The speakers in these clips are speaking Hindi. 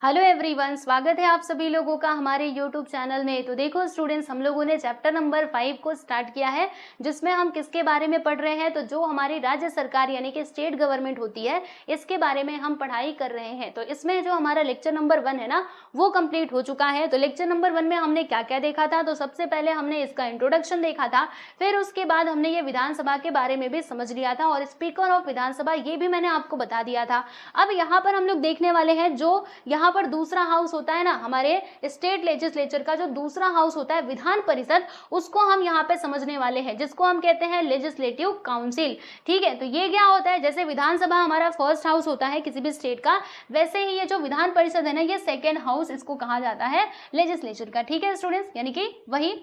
हेलो एवरीवन, स्वागत है आप सभी लोगों का हमारे यूट्यूब चैनल में। तो देखो स्टूडेंट्स, हम लोगों ने चैप्टर नंबर 5 को स्टार्ट किया है, जिसमें हम किसके बारे में पढ़ रहे हैं। तो जो हमारी राज्य सरकार यानी कि स्टेट गवर्नमेंट होती है, इसके बारे में हम पढ़ाई कर रहे हैं। तो इसमें जो हमारा लेक्चर नंबर 1 है ना, वो कंप्लीट हो चुका है। तो लेक्चर नंबर 1 में हमने क्या क्या देखा था, तो सबसे पहले हमने इसका इंट्रोडक्शन देखा था, फिर उसके बाद हमने ये विधानसभा के बारे में भी समझ लिया था, और स्पीकर ऑफ विधानसभा ये भी मैंने आपको बता दिया था। अब यहाँ पर हम लोग देखने वाले हैं, जो यहाँ पर दूसरा हाउस होता है ना, हमारे स्टेट लेजिस्लेचर का जो दूसरा हाउस होता है विधान परिषद, उसको हम यहाँ पे समझने वाले हैं, जिसको हम कहते हैं लेजिस्लेटिव काउंसिल। ठीक है, तो ये क्या होता है, जैसे विधानसभा हमारा फर्स्ट हाउस होता है किसी भी स्टेट का, वैसे ही ये जो विधान परिषद है ना, ये सेकेंड हाउस इसको कहा जाता है लेजिस्लेचर का। ठीक है स्टूडेंट्स, यानी कि वही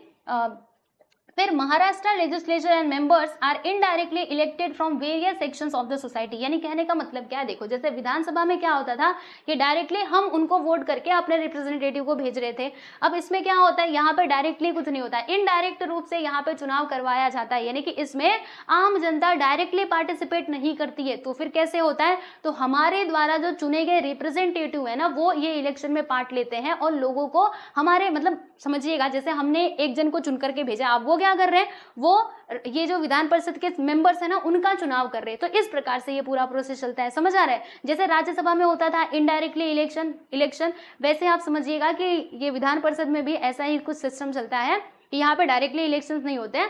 फिर Maharashtra legislature and members are indirectly elected from various sections of the society. यानी कहने का मतलब क्या है, देखो जैसे विधानसभा में क्या होता था कि डायरेक्टली हम उनको वोट करके अपने रिप्रेजेंटेटिव को भेज रहे थे। अब इसमें क्या होता है, यहाँ पे डायरेक्टली कुछ नहीं होता, इनडायरेक्ट रूप से यहाँ पे चुनाव करवाया जाता है, यानी कि इसमें आम जनता डायरेक्टली पार्टिसिपेट नहीं करती है। तो फिर कैसे होता है, तो हमारे द्वारा जो चुने गए रिप्रेजेंटेटिव है ना, वो ये इलेक्शन में पार्ट लेते हैं और लोगों को हमारे मतलब समझिएगा, जैसे हमने एक जन को चुन करके भेजा, अब वो क्या कर रहे हैं, वो ये जो विधान परिषद के मेंबर्स है ना, उनका चुनाव कर रहे हैं। तो इस प्रकार से ये पूरा प्रोसेस चलता है, समझ आ रहा है। जैसे राज्यसभा में होता था इनडायरेक्टली इलेक्शन, वैसे आप समझिएगा कि ये विधान परिषद में भी ऐसा ही कुछ सिस्टम चलता है कि यहाँ पे डायरेक्टली इलेक्शंस नहीं होते हैं,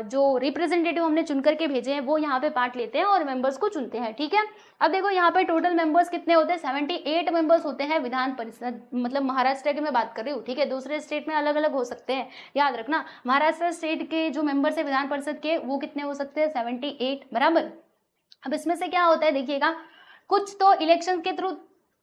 जो रिप्रेजेंटेटिव हमने चुन करके भेजे हैं वो यहाँ पे पार्ट लेते हैं और मेंबर्स को चुनते हैं। ठीक है, अब देखो यहाँ पे टोटल मेंबर्स कितने होते हैं, 78 मेंबर्स होते हैं विधान परिषद, मतलब महाराष्ट्र की मैं बात कर रही हूँ। ठीक है, दूसरे स्टेट में अलग अलग हो सकते हैं, याद रखना। महाराष्ट्र स्टेट के जो मेंबर्स है विधान परिषद के, वो कितने हो सकते हैं, 78 बराबर। अब इसमें से क्या होता है देखिएगा, कुछ तो इलेक्शन के थ्रू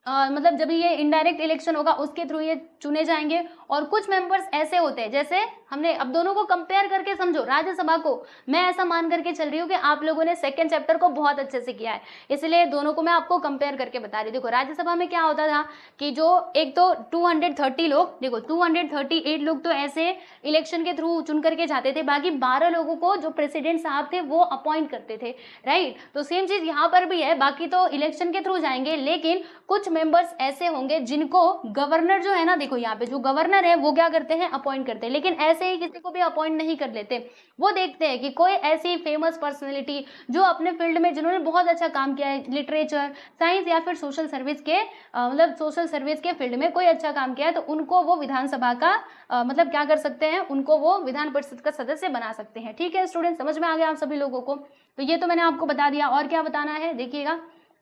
मतलब जब ये इनडायरेक्ट इलेक्शन होगा उसके थ्रू ये चुने जाएंगे, और कुछ मेंबर्स ऐसे होते हैं, जैसे हमने अब दोनों को कंपेयर करके समझो। राज्यसभा को मैं ऐसा मान करके चल रही हूँ कि आप लोगों ने सेकंड चैप्टर को बहुत अच्छे से किया है, इसलिए दोनों को मैं आपको कंपेयर करके बता रही हूँ। देखो राज्यसभा में क्या होता था कि जो एक तो 230 लोग, देखो 238 लोग तो ऐसे इलेक्शन के थ्रू चुन करके जाते थे, बाकी 12 लोगों को जो प्रेसिडेंट साहब थे वो अपॉइंट करते थे, राइट। तो सेम चीज यहाँ पर भी है, बाकी तो इलेक्शन के थ्रू जाएंगे, लेकिन कुछ मेंबर्स ऐसे होंगे जिनको गवर्नर जो है ना, देखो यहाँ पे जो गवर्नर है वो क्या करते हैं, अपॉइंट करते हैं, लेकिन ऐसे ही किसी को भी अपॉइंट नहीं कर लेते। वो देखते हैं कि कोई ऐसी फेमस पर्सनैलिटी जो अपने फील्ड में जिन्होंने बहुत अच्छा काम किया है, लिटरेचर, साइंस या फिर सोशल सर्विस के मतलब सोशल सर्विस के फील्ड में कोई अच्छा काम किया है, तो उनको वो विधानसभा का मतलब क्या कर सकते हैं, उनको वो विधान परिषद का सदस्य बना सकते हैं। ठीक है स्टूडेंट, समझ में आ गया आप सभी लोगों को। तो ये तो मैंने आपको बता दिया, और क्या बताना है देखिएगा।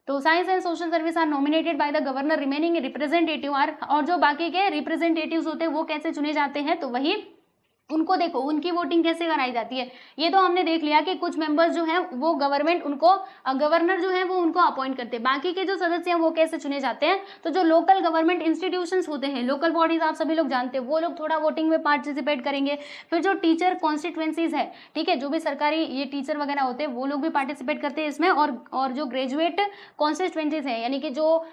तो science and social service are nominated by the governor, remaining representative are, और जो बाकी के रिप्रेजेंटेटिव्स होते हैं वो कैसे चुने जाते हैं, तो वही उनको देखो उनकी वोटिंग कैसे कराई जाती है। ये तो हमने देख लिया कि कुछ मेंबर्स जो हैं वो गवर्नमेंट उनको गवर्नर जो है वो उनको अपॉइंट करते हैं, बाकी के जो सदस्य हैं वो कैसे चुने जाते हैं, तो जो लोकल गवर्नमेंट इंस्टीट्यूशंस होते हैं, लोकल बॉडीज आप सभी लोग जानते हैं, वो लोग थोड़ा वोटिंग में पार्टिसिपेट करेंगे। फिर जो टीचर कॉन्स्टिट्युएंसीज है, ठीक है, जो भी सरकारी ये टीचर वगैरह होते हैं वो लोग भी पार्टिसिपेट करते हैं इसमें, और जो ग्रेजुएट कॉन्स्टिट्युएंसीज है, यानी कि जो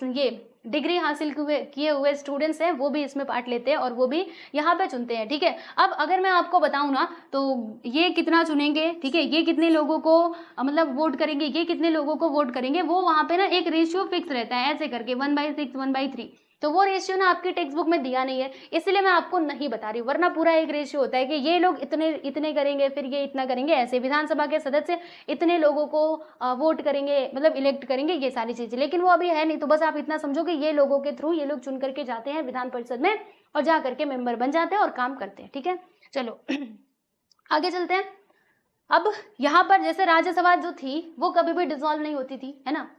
ये डिग्री हासिल किए हुए स्टूडेंट्स हैं वो भी इसमें पार्ट लेते हैं और वो भी यहाँ पे चुनते हैं। ठीक है, अब अगर मैं आपको बताऊं ना, तो ये कितना चुनेंगे, ठीक है, ये कितने लोगों को मतलब वोट करेंगे, ये कितने लोगों को वोट करेंगे, वो वहाँ पे ना एक रेशियो फिक्स रहता है, ऐसे करके 1/6 1/3। तो वो रेशियो ना आपकी टेक्स्ट बुक में दिया नहीं है, इसलिए मैं आपको नहीं बता रही, वरना पूरा एक रेशियो होता है कि ये लोग इतने इतने करेंगे, फिर ये इतना करेंगे, ऐसे विधानसभा के सदस्य इतने लोगों को वोट करेंगे, मतलब इलेक्ट करेंगे, ये सारी चीजें, लेकिन वो अभी है नहीं। तो बस आप इतना समझो कि ये लोगों के थ्रू ये लोग चुन करके जाते हैं विधान परिषद में और जा करके मेंबर बन जाते हैं और काम करते हैं। ठीक है, चलो आगे चलते हैं। अब यहाँ पर जैसे राज्यसभा जो थी वो कभी भी डिसॉल्व नहीं होती थी, है ना,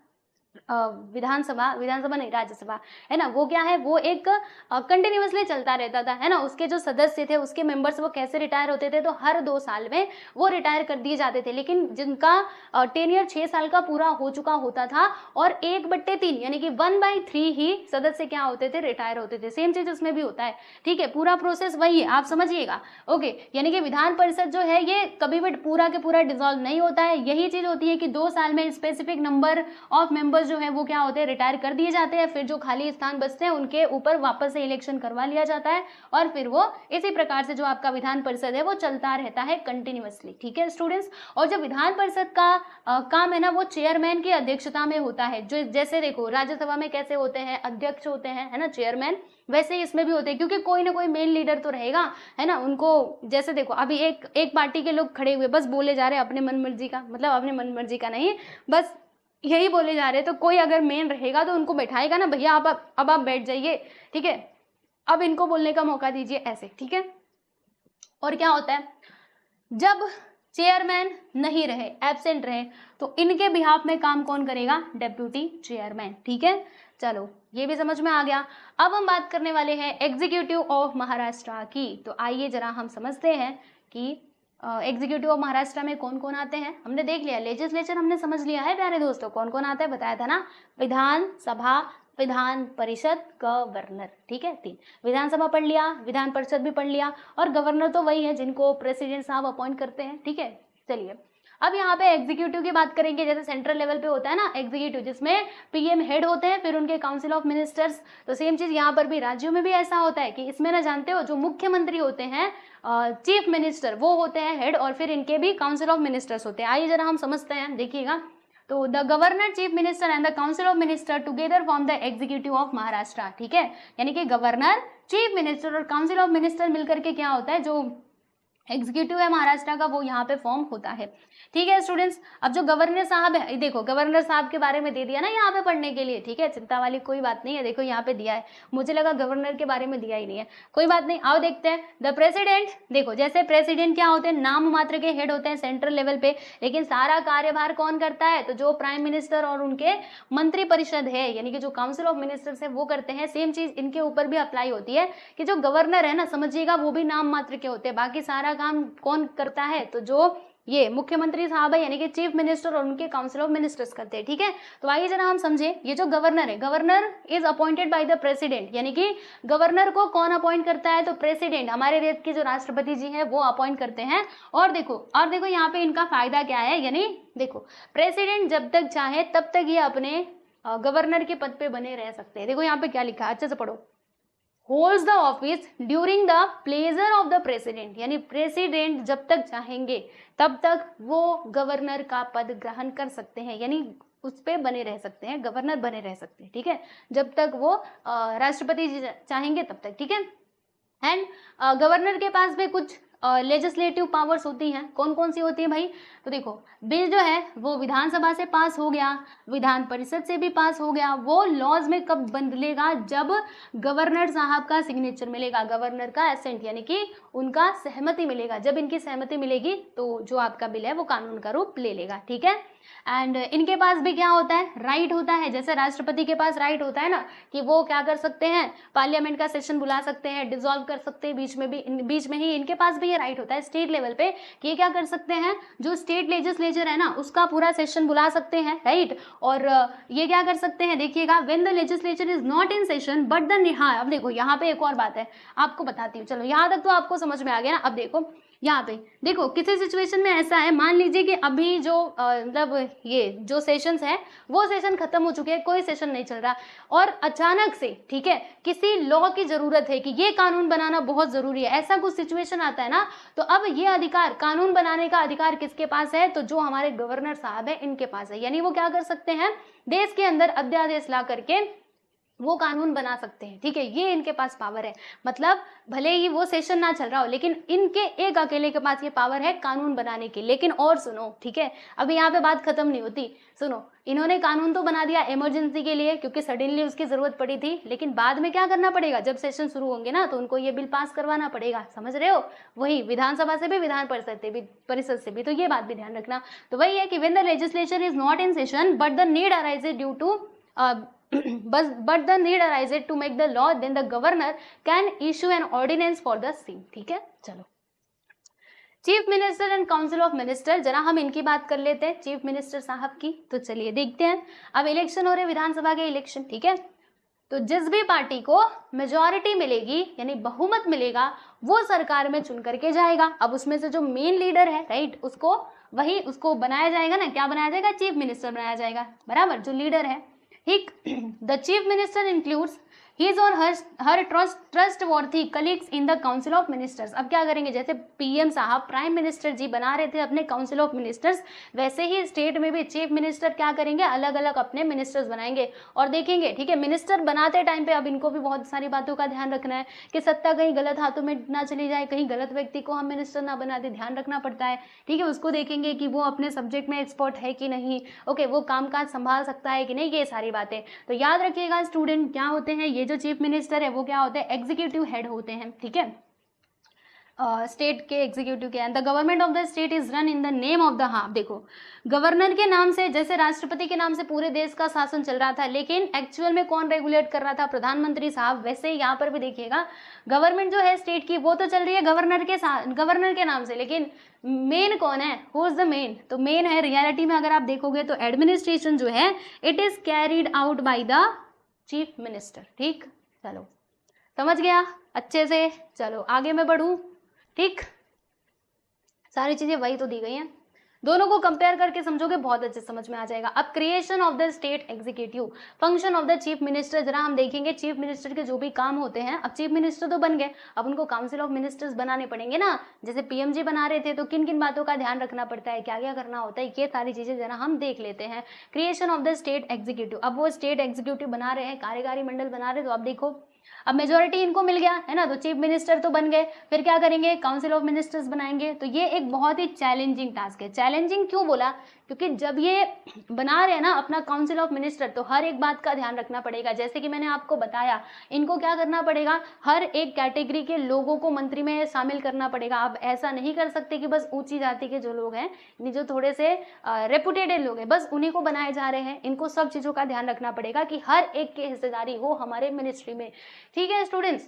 विधानसभा नहीं, राज्यसभा है ना, वो क्या है, वो एक कंटिन्यूअसली चलता रहता था, है ना। उसके जो सदस्य थे, उसके मेंबर्स, वो कैसे रिटायर होते थे, तो हर 2 साल में वो रिटायर कर दिए जाते थे, लेकिन जिनका टेन्योर 6 साल का पूरा हो चुका होता था, और 1/3 यानी कि 1/3 ही सदस्य क्या होते थे, रिटायर होते थे। सेम चीज उसमें भी होता है। ठीक है, पूरा प्रोसेस वही है, आप समझिएगा। ओके, यानी कि विधान परिषद जो है ये कभी भी पूरा के पूरा डिसॉल्व नहीं होता है। यही चीज होती है कि 2 साल में स्पेसिफिक नंबर ऑफ मेंबर्स जो है वो क्या होते हैं, रिटायर कर दिए जाते हैं, फिर जो खाली स्थान बचते हैं उनके ऊपर वापस से इलेक्शन करवा लिया जाता है और फिर वो इसी प्रकार से जो आपका विधान परिषद है वो चलता रहता है कंटिन्यूअसली। ठीक है स्टूडेंट्स, और जब विधान परिषद का काम है ना वो चेयरमैन की अध्यक्षता में होता है। जो जैसे देखो राज्यसभा में कैसे होते हैं, अध्यक्ष होते हैं, है ना, चेयरमैन, वैसे ही इसमें भी होते हैं, क्योंकि कोई ना कोई मेन लीडर तो रहेगा, है ना। उनको जैसे देखो अभी एक पार्टी के लोग खड़े हुए बस बोले जा रहे हैं अपने मन मर्जी का, मतलब अपने मन मर्जी का नहीं, बस यही बोले जा रहे हैं, तो कोई अगर मेन रहेगा तो उनको बैठाएगा ना, भैया अब आप बैठ जाइए, ठीक है, अब इनको बोलने का मौका दीजिए, ऐसे। ठीक है, और क्या होता है जब चेयरमैन नहीं रहे, एब्सेंट रहे, तो इनके बिहाफ में काम कौन करेगा, डेप्यूटी चेयरमैन। ठीक है, चलो ये भी समझ में आ गया। अब हम बात करने वाले हैं एग्जीक्यूटिव ऑफ महाराष्ट्र की। तो आइए जरा हम समझते हैं कि एग्जीक्यूटिव ऑफ महाराष्ट्र में कौन कौन आते हैं। हमने देख लिया लेजिस्लेचर, हमने समझ लिया है प्यारे दोस्तों कौन कौन आता है, बताया था ना, विधान सभा, विधान परिषद, गवर्नर। ठीक है, 3। विधानसभा पढ़ लिया, विधान परिषद भी पढ़ लिया, और गवर्नर तो वही है जिनको प्रेसिडेंट साहब अपॉइंट करते हैं। ठीक है, चलिए अब यहाँ पे एग्जीक्यूटिव की बात करेंगे। जैसे सेंट्रल लेवल पे होता है ना एग्जीक्यूटिव, जिसमें पीएम हेड होते हैं, फिर उनके काउंसिल ऑफ मिनिस्टर्स, तो सेम चीज यहाँ पर भी राज्यों में भी ऐसा होता है कि इसमें ना जानते हो जो मुख्यमंत्री होते हैं, चीफ मिनिस्टर, वो होते हैं हेड, और फिर इनके भी काउंसिल ऑफ मिनिस्टर्स होते हैं। आइए जरा हम समझते हैं, देखिएगा। तो the governor, chief minister and the council of minister together form the executive of Maharashtra. ठीक है, यानी कि गवर्नर, चीफ मिनिस्टर और काउंसिल ऑफ मिनिस्टर मिलकर के क्या होता है, जो एग्जीक्यूटिव है महाराष्ट्र का, वो यहाँ पे फॉर्म होता है। ठीक है स्टूडेंट्स, अब जो गवर्नर साहब है, देखो गवर्नर साहब के बारे में दे दिया ना यहाँ पे पढ़ने के लिए। ठीक है, चिंता वाली कोई बात नहीं है, देखो यहाँ पे दिया है, मुझे लगा गवर्नर के बारे में दिया ही नहीं है, कोई बात नहीं। आओ देखते हैं। द प्रेसिडेंट, देखो जैसे प्रेसिडेंट क्या होते हैं, नाम मात्र के हेड होते हैं सेंट्रल लेवल पे, लेकिन सारा कार्यभार कौन करता है, तो जो प्राइम मिनिस्टर और उनके मंत्री परिषद है, यानी कि जो काउंसिल ऑफ मिनिस्टर्स है वो करते हैं। सेम चीज इनके ऊपर भी अप्लाई होती है कि जो गवर्नर है ना, समझिएगा वो भी नाम मात्र के होते हैं, बाकी सारा काम कौन करता है, तो जो ये मुख्यमंत्री साहब है यानी कि चीफ मिनिस्टर और उनके काउंसिल ऑफ मिनिस्टर्स करते हैं। ठीक है, तो आइए जरा हम समझे, ये जो गवर्नर है, governor is appointed by the president, यानी कि गवर्नर को कौन अपॉइंट करता है, तो प्रेसिडेंट, हमारे देश के जो राष्ट्रपति जी हैं वो अपॉइंट करते हैं। और देखो यहाँ पे इनका फायदा क्या है, यानी देखो प्रेसिडेंट जब तक चाहे तब तक ये अपने गवर्नर के पद पे बने रह सकते हैं। देखो यहाँ पे क्या लिखा है, अच्छे से पढ़ो। Holds the office during the pleasure of the president, यानी प्रेसिडेंट जब तक चाहेंगे तब तक वो गवर्नर का पद ग्रहण कर सकते हैं, यानी उस पे बने रह सकते हैं, गवर्नर बने रह सकते हैं। ठीक है, जब तक वो राष्ट्रपति जी चाहेंगे तब तक। ठीक है, एंड गवर्नर के पास भी कुछ लेजिस्लेटिव पावर्स होती हैं। कौन कौन सी होती है भाई, तो देखो बिल जो है वो विधानसभा से पास हो गया, विधान परिषद से भी पास हो गया, वो लॉज में कब बदलेगा, जब गवर्नर साहब का सिग्नेचर मिलेगा, गवर्नर का एसेंट, यानी कि उनका सहमति मिलेगा। जब इनकी सहमति मिलेगी तो जो आपका बिल है वो कानून का रूप ले लेगा। ठीक है, एंड इनके पास भी क्या होता है, राइट होता है। जैसे राष्ट्रपति के पास राइट होता है ना कि वो क्या कर सकते हैं, पार्लियामेंट का सेशन बुला सकते हैं, डिसॉल्व कर सकते हैं बीच में ही, इनके पास भी ये राइट होता है स्टेट लेवल पे कि ये क्या कर सकते हैं, जो स्टेट लेजिस्लेचर है ना उसका पूरा सेशन बुला सकते हैं, राइट। और ये क्या कर सकते हैं, देखिएगा, when the legislature is not in session but the, हाँ अब देखो यहाँ पे एक और बात है आपको बताती हूँ, चलो यहाँ तक तो आपको समझ में आ गया ना। अब देखो यहाँ पे देखो किसी सिचुएशन में ऐसा है, मान लीजिए कि अभी जो मतलब ये जो सेशंस है वो सेशन खत्म हो चुके हैं, कोई सेशन नहीं चल रहा, और अचानक से, ठीक है, किसी लॉ की जरूरत है कि ये कानून बनाना बहुत जरूरी है, ऐसा कुछ सिचुएशन आता है ना, तो अब ये अधिकार, कानून बनाने का अधिकार किसके पास है, तो जो हमारे गवर्नर साहब है इनके पास है। यानी वो क्या कर सकते हैं, देश के अंदर अध्यादेश ला करके वो कानून बना सकते हैं। ठीक है, ये इनके पास पावर है, मतलब भले ही वो सेशन ना चल रहा हो लेकिन इनके एक अकेले के पास ये पावर है कानून बनाने की। लेकिन और सुनो, ठीक है, अभी यहाँ पे बात खत्म नहीं होती, सुनो, इन्होंने कानून तो बना दिया इमरजेंसी के लिए क्योंकि सडनली उसकी जरूरत पड़ी थी, लेकिन बाद में क्या करना पड़ेगा, जब सेशन शुरू होंगे ना तो उनको ये बिल पास करवाना पड़ेगा, समझ रहे हो, वही विधानसभा से भी, विधान परिषद से भी, तो ये बात भी ध्यान रखना। तो वही है कि when the legislature is not in session but the need arises due to but the need arises to make the law, then the governor can issue an ordinance for the same। ठीक है, चलो chief minister and council of minister, जरा हम इनकी बात कर लेते हैं, चीफ मिनिस्टर साहब की। तो चलिए देखते हैं, अब इलेक्शन हो रहे विधानसभा के इलेक्शन, ठीक है, तो जिस भी पार्टी को मेजॉरिटी मिलेगी यानी बहुमत मिलेगा वो सरकार में चुन करके जाएगा। अब उसमें से जो मेन लीडर है, राइट, उसको बनाया जाएगा ना, क्या बनाया जाएगा, चीफ मिनिस्टर बनाया जाएगा, बराबर, जो लीडर है। ठीक। The chief minister includes his or her trustworthy colleagues in the council of ministers. अब क्या करेंगे, जैसे पीएम साहब प्राइम मिनिस्टर जी बना रहे थे अपने काउंसिल ऑफ मिनिस्टर्स, वैसे ही स्टेट में भी चीफ मिनिस्टर क्या करेंगे, अलग अलग अपने मिनिस्टर्स बनाएंगे और देखेंगे। ठीक है, मिनिस्टर बनाते टाइम पे अब इनको भी बहुत सारी बातों का ध्यान रखना है कि सत्ता कहीं गलत हाथों में ना चली जाए, कहीं गलत व्यक्ति को हम मिनिस्टर ना बना दे, ध्यान रखना पड़ता है। ठीक है, उसको देखेंगे कि वो अपने सब्जेक्ट में एक्सपर्ट है कि नहीं, ओके, वो कामकाज संभाल सकता है कि नहीं, ये सारी बातें। तो याद रखिएगा स्टूडेंट, क्या होते हैं ये जो चीफ मिनिस्टर है वो क्या होते हैं, एग्जीक्यूटिव हेड होते हैं। ठीक है, स्टेट के एग्जीक्यूटिव के। The government of the state is run in the name of the, हाँ देखो, गवर्नर के नाम से, जैसे राष्ट्रपति के नाम से पूरे देश का शासन चल रहा था, लेकिन एक्चुअल में कौन रेगुलेट कर रहा था, प्रधानमंत्री साहब। वैसे यहाँ पर भी देखिएगा गवर्नमेंट जो है स्टेट की वो तो चल रही है गवर्नर के नाम से, लेकिन मेन कौन है, हु इज द मेन, तो मेन है रियलिटी में अगर आप देखोगे तो एडमिनिस्ट्रेशन जो है it is carried out by the chief minister. ठीक, चलो समझ गया अच्छे से। चलो आगे मैं बढ़ूं। ठीक, सारी चीजें वही तो दी गई हैं, दोनों को कंपेयर करके समझोगे बहुत अच्छे समझ में आ जाएगा। अब creation of the state executive, function of the chief minister, जरा हम देखेंगे चीफ मिनिस्टर के जो भी काम होते हैं। अब चीफ मिनिस्टर तो बन गए, अब उनको काउंसिल ऑफ मिनिस्टर्स बनाने पड़ेंगे ना, जैसे पीएमजी बना रहे थे, तो किन किन बातों का ध्यान रखना पड़ता है, क्या क्या करना होता है, ये सारी चीजें जरा हम देख लेते हैं। Creation of the state executive, अब वो स्टेट एग्जीक्यूटिव बना रहे हैं, कार्यकारी मंडल बना रहे, तो अब देखो अब मेजोरिटी इनको मिल गया है ना, तो चीफ मिनिस्टर तो बन गए, फिर क्या करेंगे, काउंसिल ऑफ मिनिस्टर्स बनाएंगे। तो ये एक बहुत ही चैलेंजिंग टास्क है। चैलेंजिंग क्यों बोला, क्योंकि जब ये बना रहे हैं ना अपना काउंसिल ऑफ मिनिस्टर, तो हर एक बात का ध्यान रखना पड़ेगा। जैसे कि मैंने आपको बताया, इनको क्या करना पड़ेगा, हर एक कैटेगरी के लोगों को मंत्री में शामिल करना पड़ेगा। आप ऐसा नहीं कर सकते कि बस ऊंची जाति के जो लोग हैं, जो थोड़े से रेपुटेटेड लोग हैं, बस उन्हीं को बनाए जा रहे हैं। इनको सब चीजों का ध्यान रखना पड़ेगा कि हर एक की हिस्सेदारी हो हमारे मिनिस्ट्री में। ठीक है स्टूडेंट्स,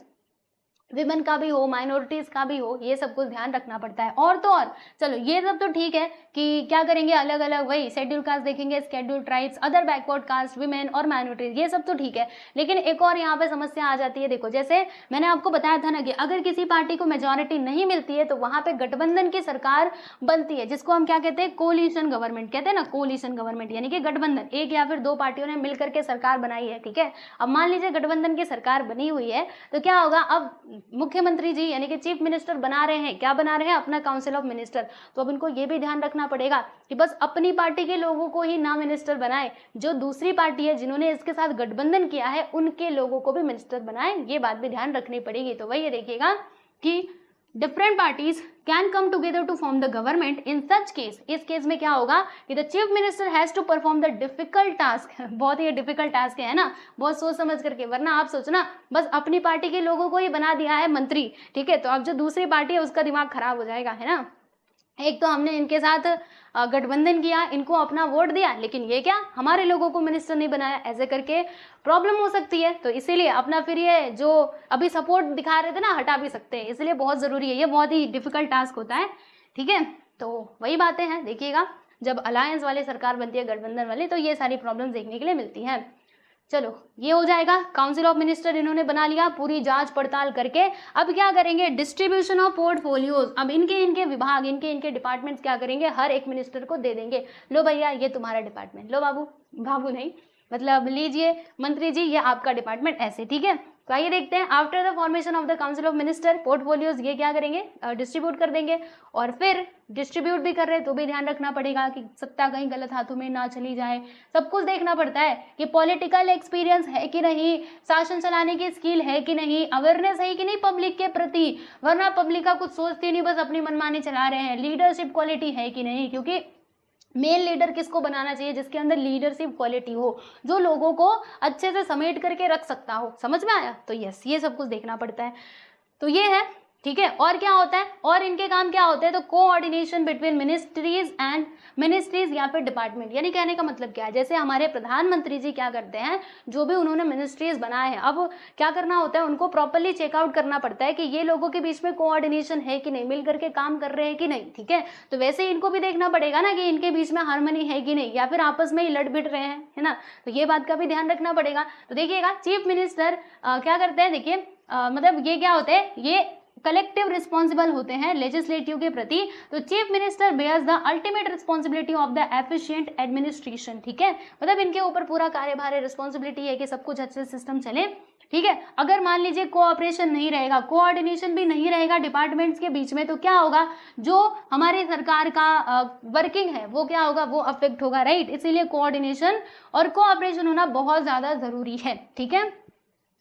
विमेन का भी हो, माइनॉरिटीज का भी हो, ये सब कुछ ध्यान रखना पड़ता है। और तो और चलो ये सब तो ठीक है कि क्या करेंगे, अलग अलग वही शेड्यूल कास्ट देखेंगे, schedule tribes, other backward caste, women और माइनॉरिटीज, ये सब तो ठीक है। लेकिन एक और यहाँ पे समस्या आ जाती है। देखो जैसे मैंने आपको बताया था ना कि अगर किसी पार्टी को मेजोरिटी नहीं मिलती है तो वहां पे गठबंधन की सरकार बनती है, जिसको हम क्या कहते हैं, कोलिशन गवर्नमेंट कहते हैं ना, कोलिशन गवर्नमेंट यानी कि गठबंधन, एक या फिर दो पार्टियों ने मिलकर के सरकार बनाई है। ठीक है, अब मान लीजिए गठबंधन की सरकार बनी हुई है, तो क्या होगा, अब मुख्यमंत्री जी यानी कि चीफ मिनिस्टर बना रहे हैं, क्या बना रहे हैं, अपना काउंसिल ऑफ मिनिस्टर। तो अब इनको ये भी ध्यान रखना पड़ेगा कि बस अपनी पार्टी के लोगों को ही ना मिनिस्टर बनाए, जो दूसरी पार्टी है जिन्होंने इसके साथ गठबंधन किया है उनके लोगों को भी मिनिस्टर बनाए, ये बात भी ध्यान रखनी पड़ेगी। तो वही देखिएगा कि different parties can come together to form the government. In such case, इस केस में क्या होगा कि the chief minister has to perform the difficult task. बहुत ही डिफिकल्ट टास्क है ना, बहुत सोच समझ करके, वरना आप सोचना बस अपनी पार्टी के लोगों को ही बना दिया है मंत्री, ठीक है, तो अब जो दूसरी पार्टी है उसका दिमाग खराब हो जाएगा, है ना। एक तो हमने इनके साथ गठबंधन किया, इनको अपना वोट दिया, लेकिन ये क्या हमारे लोगों को मिनिस्टर नहीं बनाया, ऐसे करके प्रॉब्लम हो सकती है। तो इसीलिए अपना फिर ये जो अभी सपोर्ट दिखा रहे थे ना, हटा भी सकते हैं, इसलिए बहुत जरूरी है, ये बहुत ही डिफिकल्ट टास्क होता है। ठीक है, तो वही बातें हैं, देखिएगा जब अलायंस वाली सरकार बनती है, गठबंधन वाली, तो ये सारी प्रॉब्लम देखने के लिए मिलती है। चलो ये हो जाएगा, काउंसिल ऑफ मिनिस्टर इन्होंने बना लिया पूरी जांच पड़ताल करके। अब क्या करेंगे, डिस्ट्रीब्यूशन ऑफ पोर्टफोलियोज। अब इनके विभाग, इनके डिपार्टमेंट्स क्या करेंगे, हर एक मिनिस्टर को दे देंगे, लो भैया ये तुम्हारा डिपार्टमेंट, लो बाबू नहीं मतलब लीजिए मंत्री जी ये आपका डिपार्टमेंट, ऐसे। ठीक है, तो आइए देखते हैं, after the formation of the council of minister portfolios ये क्या करेंगे, डिस्ट्रीब्यूट कर देंगे। और फिर डिस्ट्रीब्यूट भी कर रहे हैं तो भी ध्यान रखना पड़ेगा कि सत्ता कहीं गलत हाथों में ना चली जाए, सब कुछ देखना पड़ता है कि पॉलिटिकल एक्सपीरियंस है कि नहीं, शासन चलाने की स्किल है कि नहीं, अवेयरनेस है कि नहीं पब्लिक के प्रति, वरना पब्लिक का कुछ सोचती नहीं, बस अपनी मनमानी चला रहे हैं, लीडरशिप क्वालिटी है कि नहीं, क्योंकि मेन लीडर किसको बनाना चाहिए, जिसके अंदर लीडरशिप क्वालिटी हो, जो लोगों को अच्छे से समेट करके रख सकता हो, समझ में आया। तो यस, ये सब कुछ देखना पड़ता है, तो ये है। ठीक है, और क्या होता है, और इनके काम क्या होते हैं, तो कोऑर्डिनेशन बिटवीन मिनिस्ट्रीज या फिर डिपार्टमेंट, यानी कहने का मतलब क्या है, जैसे हमारे प्रधानमंत्री जी क्या करते हैं, जो भी उन्होंने मिनिस्ट्रीज बनाए हैं, अब क्या करना होता है, उनको प्रॉपरली चेकआउट करना पड़ता है कि ये लोगों के बीच में कोऑर्डिनेशन है कि नहीं, मिल करके काम कर रहे हैं कि नहीं। ठीक है, तो वैसे ही इनको भी देखना पड़ेगा ना कि इनके बीच में हार्मनी है कि नहीं, या फिर आपस में ही लड़ भिड़ रहे हैं, है ना, तो ये बात का भी ध्यान रखना पड़ेगा। तो देखिएगा चीफ मिनिस्टर क्या करते हैं, देखिए मतलब ये क्या होते हैं, ये कलेक्टिव रिस्पॉन्सिबल होते हैं लेजिस्लेटिव के प्रति, तो chief minister bears the ultimate responsibility of the efficient administration. ठीक है, मतलब इनके ऊपर पूरा कार्यभार है, रिस्पॉन्सिबिलिटी है कि सब कुछ अच्छे सिस्टम चले। ठीक है, अगर मान लीजिए कोऑपरेशन नहीं रहेगा, कोऑर्डिनेशन भी नहीं रहेगा डिपार्टमेंट्स के बीच में, तो क्या होगा, जो हमारी सरकार का वर्किंग है वो क्या होगा, वो अफेक्ट होगा, राइट। इसीलिए कोऑर्डिनेशन और कोऑपरेशन होना बहुत ज़्यादा ज़रूरी है। ठीक है,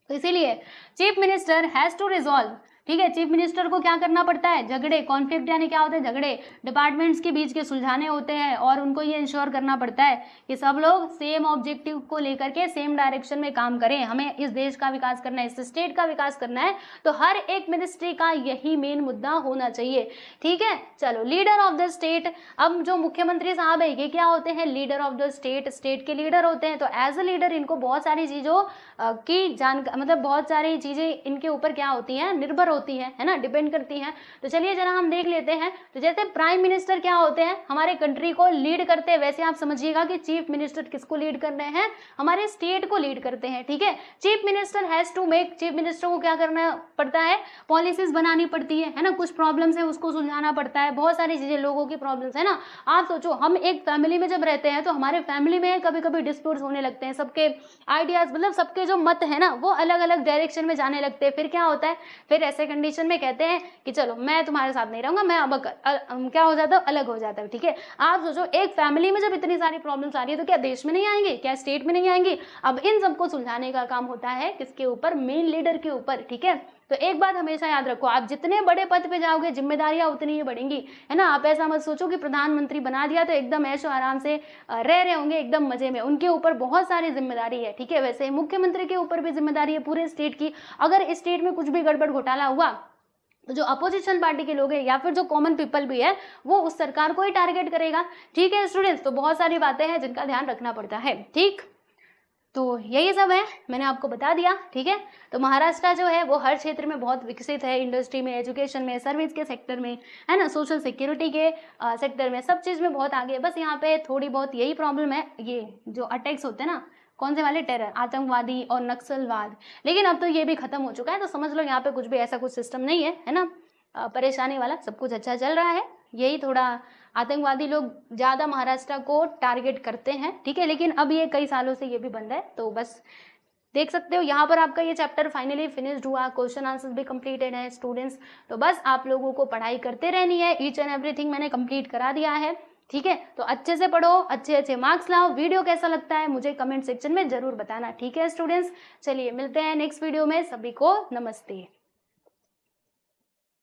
तो इसीलिए chief minister has to resolve, ठीक है, चीफ मिनिस्टर को क्या करना पड़ता है, झगड़े, कॉन्फ्लिक्ट यानी क्या होते हैं, झगड़े डिपार्टमेंट्स के बीच के सुलझाने होते हैं, और उनको ये इंश्योर करना पड़ता है कि सब लोग सेम ऑब्जेक्टिव को लेकर के सेम डायरेक्शन में काम करें। हमें इस देश का विकास करना है, इस स्टेट का विकास करना है, तो हर एक मिनिस्ट्री का यही मेन मुद्दा होना चाहिए। ठीक है, चलो, लीडर ऑफ द स्टेट, अब जो मुख्यमंत्री साहब है ये क्या होते हैं, leader of the state, state के लीडर होते हैं। तो एज अ लीडर इनको बहुत सारी चीज़ों की जानकारी, मतलब बहुत सारी चीज़ें इनके ऊपर क्या होती हैं, निर्भर होती है ना, डिपेंड करती हैं। तो चलिए जरा हम देख लेते हैं। तो जैसे प्राइम मिनिस्टर क्या होते हैं, हमारे कंट्री को लीड करते हैं, वैसे आप समझिएगा कि चीफ मिनिस्टर किसको लीड कर रहे हैं, हमारे स्टेट को लीड करते हैं। ठीक है, chief minister has to make, chief minister को क्या करना पड़ता है, पॉलिसीज बनानी पड़ती है ना, कुछ प्रॉब्लम्स है उसको सुलझाना पड़ता है, बहुत सारी चीजें, लोगों की प्रॉब्लम्स है ना। आप सोचो, हम एक फैमिली में जब रहते हैं तो हमारे फैमिली में कभी कभी डिस्प्यूट्स होने लगते हैं, सबके आइडियाज, मतलब सबके जो मत है ना वो अलग अलग डायरेक्शन में जाने लगते हैं। फिर क्या होता है, फिर ऐसे कंडीशन में कहते हैं कि चलो मैं तुम्हारे साथ नहीं रहूंगा, मैं अब क्या हो जाता हूँ, अलग हो जाता है। ठीक है, आप सोचो एक फैमिली में जब इतनी सारी प्रॉब्लम्स आ रही है तो क्या देश में नहीं आएंगे, क्या स्टेट में नहीं आएंगी। अब इन सबको सुलझाने का काम होता है किसके ऊपर, मेन लीडर के ऊपर। ठीक है, तो एक बात हमेशा याद रखो, आप जितने बड़े पद पे जाओगे जिम्मेदारियां उतनी ही बढ़ेंगी, है ना। आप ऐसा मत सोचो कि प्रधानमंत्री बना दिया तो एकदम ऐशो आराम से रह रहे होंगे एकदम मजे में, उनके ऊपर बहुत सारी जिम्मेदारी है। ठीक है, वैसे मुख्यमंत्री के ऊपर भी जिम्मेदारी है पूरे स्टेट की। अगर स्टेट में कुछ भी गड़बड़ घोटाला हुआ तो जो अपोजिशन पार्टी के लोग हैं या फिर जो कॉमन पीपल भी है वो उस सरकार को ही टारगेट करेगा। ठीक है स्टूडेंट्स, तो बहुत सारी बातें हैं जिनका ध्यान रखना पड़ता है। ठीक, तो यही सब है, मैंने आपको बता दिया। ठीक है, तो महाराष्ट्र जो है वो हर क्षेत्र में बहुत विकसित है, इंडस्ट्री में, एजुकेशन में, सर्विस के सेक्टर में, है ना, सोशल सिक्योरिटी के सेक्टर में, सब चीज़ में बहुत आगे है। बस यहाँ पे थोड़ी बहुत यही प्रॉब्लम है, ये जो अटैक्स होते हैं ना, कौन से वाले, टेरर, आतंकवादी और नक्सलवाद। लेकिन अब तो ये भी खत्म हो चुका है, तो समझ लो यहाँ पे कुछ भी ऐसा कुछ सिस्टम नहीं है ना, परेशानी वाला, सब कुछ अच्छा चल रहा है। यही थोड़ा आतंकवादी लोग ज़्यादा महाराष्ट्र को टारगेट करते हैं। ठीक है, लेकिन अब ये कई सालों से ये भी बंद है। तो बस देख सकते हो यहाँ पर आपका ये चैप्टर फाइनली फिनिश्ड हुआ, क्वेश्चन आंसर्स भी कंप्लीटेड है स्टूडेंट्स। तो बस आप लोगों को पढ़ाई करते रहनी है, ईच एंड एवरीथिंग मैंने कंप्लीट करा दिया है। ठीक है, तो अच्छे से पढ़ो, अच्छे अच्छे मार्क्स लाओ। वीडियो कैसा लगता है मुझे कमेंट सेक्शन में जरूर बताना। ठीक है स्टूडेंट्स, चलिए मिलते हैं नेक्स्ट वीडियो में, सभी को नमस्ते।